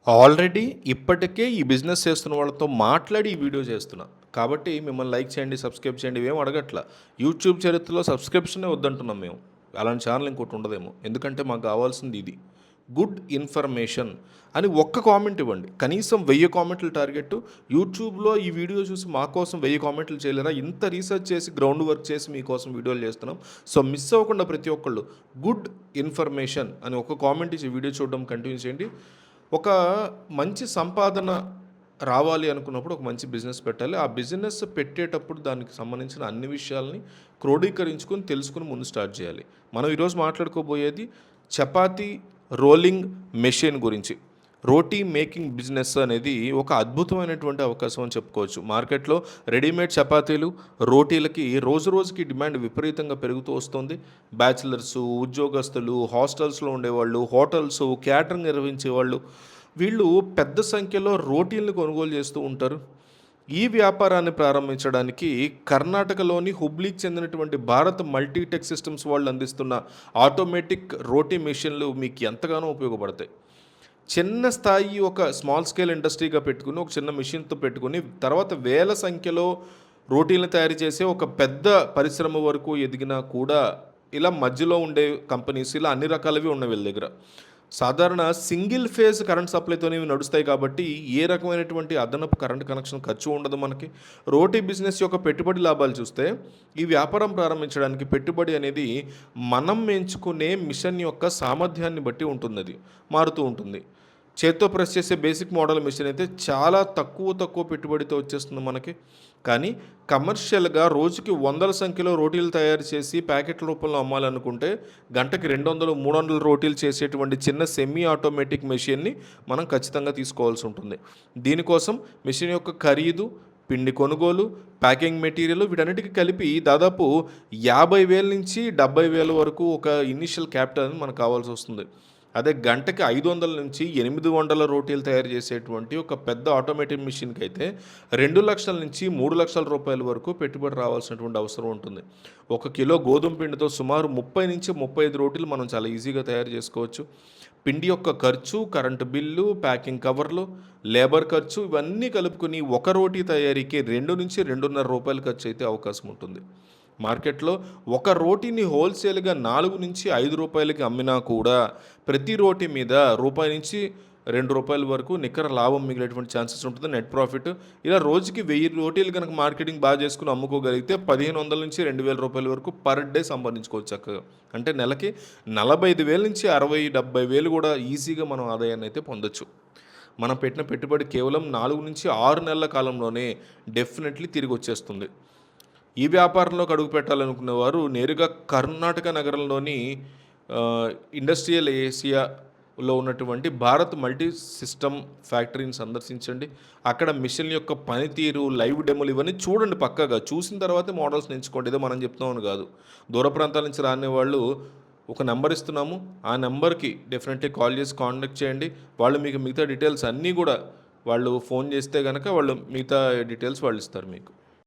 Already ఇప్పటికే ఈ business చేస్తున్న వాళ్ళతో మాట్లాడి ఈ వీడియో చేస్తున్నా. కాబట్టి మిమ్మల్ని లైక్ చేయండి, సబ్స్క్రైబ్ చేయండి ఇవేం అడగట్ల. యూట్యూబ్ చరిత్రలో సబ్స్క్రిప్షనే వద్దంటున్నాం మేము. అలాంటి ఛానల్ ఇంకోటి ఉండదేమో. ఎందుకంటే మాకు కావాల్సింది ఇది. గుడ్ ఇన్ఫర్మేషన్ అని ఒక్క కామెంట్ ఇవ్వండి. కనీసం 1000 కామెంట్లు టార్గెట్. యూట్యూబ్‌లో ఈ వీడియో చూసి మా కోసం 1000 కామెంట్లు చేయలేరా? ఇంత రీసెర్చ్ చేసి గ్రౌండ్ వర్క్ చేసి మీకోసం వీడియోలు చేస్తున్నాం. సో మిస్ అవ్వకుండా ప్రతి ఒక్కళ్ళు గుడ్ ఇన్ఫర్మేషన్ అని ఒక కామెంట్ ఇచ్చి వీడియో చూడడం కంటిన్యూ చేయండి. ఒక మంచి సంపాదన రావాలి అనుకున్నప్పుడు ఒక మంచి బిజినెస్ పెట్టాలి. ఆ బిజినెస్ పెట్టేటప్పుడు దానికి సంబంధించిన అన్ని విషయాల్ని క్రోడీకరించుకొని, తెలుసుకొని ముందు స్టార్ట్ చేయాలి. మనం ఈరోజు మాట్లాడుకోబోయేది చపాతీ రోలింగ్ మెషిన్ గురించి. రోటీ మేకింగ్ బిజినెస్ అనేది ఒక అద్భుతమైనటువంటి అవకాశం అని చెప్పుకోవచ్చు. మార్కెట్లో రెడీమేడ్ చపాతీలు, రోటీలకి రోజు రోజుకి డిమాండ్ విపరీతంగా పెరుగుతూ వస్తుంది. బ్యాచిలర్సు, ఉద్యోగస్తులు, హాస్టల్స్లో ఉండేవాళ్ళు, హోటల్స్, క్యాటరింగ్ నిర్వహించేవాళ్ళు వీళ్ళు పెద్ద సంఖ్యలో రోటీలను కొనుగోలు చేస్తూ ఉంటారు. ఈ వ్యాపారాన్ని ప్రారంభించడానికి కర్ణాటకలోని హుబ్లీకి చెందినటువంటి భారత్ మల్టీటెక్ సిస్టమ్స్ వాళ్ళు అందిస్తున్న ఆటోమేటిక్ రోటీ మెషిన్లు మీకు ఎంతగానో ఉపయోగపడతాయి. చిన్న స్థాయి ఒక స్మాల్ స్కేల్ ఇండస్ట్రీగా పెట్టుకుని, ఒక చిన్న మెషిన్తో పెట్టుకుని, తర్వాత వేల సంఖ్యలో రోటీలను తయారు చేసే ఒక పెద్ద పరిశ్రమ వరకు ఎదిగినా కూడా ఇలా మధ్యలో ఉండే కంపెనీస్ ఇలా అన్ని రకాలవి ఉన్నాయి వీళ్ళ దగ్గర. సాధారణ సింగిల్ ఫేజ్ కరెంట్ సప్లైతోనే ఇవి నడుస్తాయి కాబట్టి ఏ రకమైనటువంటి అదనపు కరెంట్ కనెక్షన్ ఖర్చు ఉండదు మనకి. రోటీ బిజినెస్ యొక్క పెట్టుబడి లాభాలు చూస్తే ఈ వ్యాపారం ప్రారంభించడానికి పెట్టుబడి అనేది మనం ఎంచుకునే మిషన్ యొక్క సామర్థ్యాన్ని బట్టి ఉంటుంది, అది మారుతూ ఉంటుంది. చేత్తో ప్రెస్ చేసే బేసిక్ మోడల్ మిషన్ అయితే చాలా తక్కువ పెట్టుబడితో వచ్చేస్తుంది మనకి. కానీ కమర్షియల్గా రోజుకి వందల సంఖ్యలో రోటీలు తయారు చేసి ప్యాకెట్ల రూపంలో అమ్మాలనుకుంటే గంటకి 200, 300 రోటీలు చేసేటువంటి చిన్న సెమీ ఆటోమేటిక్ మెషిన్ని మనం ఖచ్చితంగా తీసుకోవాల్సి ఉంటుంది. దీనికోసం మెషిన్ యొక్క ఖరీదు, పిండి కొనుగోలు, ప్యాకింగ్ మెటీరియల్ వీటన్నిటికీ కలిపి దాదాపు 50,000 నుంచి 70,000 వరకు ఒక ఇనిషియల్ క్యాపిటల్ అని మనకు కావాల్సి వస్తుంది. అదే గంటకి 500 నుంచి 800 రోటీలు తయారు చేసేటువంటి ఒక పెద్ద ఆటోమేటిక్ మిషన్కి అయితే 2 లక్షల నుంచి 3 లక్షల రూపాయల వరకు పెట్టుబడి రావాల్సినటువంటి అవసరం ఉంటుంది. 1 కిలో గోధుమ పిండితో సుమారు 30 నుంచి 35 రోటీలు మనం చాలా ఈజీగా తయారు చేసుకోవచ్చు. పిండి యొక్క ఖర్చు, కరెంటు బిల్లు, ప్యాకింగ్ కవర్లు, లేబర్ ఖర్చు ఇవన్నీ కలుపుకొని ఒక రోటీ తయారీకి 2 నుంచి 2.5 రూపాయల ఖర్చు అయితే అవకాశం ఉంటుంది. మార్కెట్లో ఒక రోటీని హోల్సేల్గా 4 నుంచి 5 రూపాయలకి అమ్మినా కూడా ప్రతి రోటీ మీద రూపాయి నుంచి 2 రూపాయల వరకు నికర లాభం మిగిలేటువంటి ఛాన్సెస్ ఉంటుంది, నెట్ ప్రాఫిట్. ఇలా రోజుకి 1000 రోటీలు కనుక మార్కెటింగ్ బాగా చేసుకుని అమ్ముకోగలిగితే 1,500 నుంచి 2,000 రూపాయల వరకు పర్ డే సంపాదించుకోవచ్చు చక్కగా. అంటే నెలకి 45,000 నుంచి 60,000-70,000 కూడా ఈజీగా మనం ఆదాయాన్ని అయితే పొందొచ్చు. మనం పెట్టిన పెట్టుబడి కేవలం 4 నుంచి 6 నెలల కాలంలోనే డెఫినెట్లీ తిరిగి వచ్చేస్తుంది. ఈ వ్యాపారంలోకి అడుగు పెట్టాలనుకునే వారు నేరుగా కర్ణాటక నగరంలోని ఇండస్ట్రియల్ ఏసియాలో ఉన్నటువంటి భారత్ మల్టీ సిస్టమ్ ఫ్యాక్టరీని సందర్శించండి. అక్కడ మిషన్ యొక్క పనితీరు, లైవ్ డెమోలు ఇవన్నీ చూడండి పక్కాగా. చూసిన తర్వాతే మోడల్స్ని ఎంచుకోండి. ఏదో మనం చెప్తామని కాదు. దూర ప్రాంతాల నుంచి రాని వాళ్ళు ఒక నెంబర్ ఇస్తున్నాము, ఆ నెంబర్కి డెఫినెట్లీ కాల్ చేసి కాంటాక్ట్ చేయండి. వాళ్ళు మీకు మిగతా డీటెయిల్స్ అన్నీ కూడా వాళ్ళు ఫోన్ చేస్తే కనుక వాళ్ళు మిగతా డీటెయిల్స్ వాళ్ళు ఇస్తారు మీకు.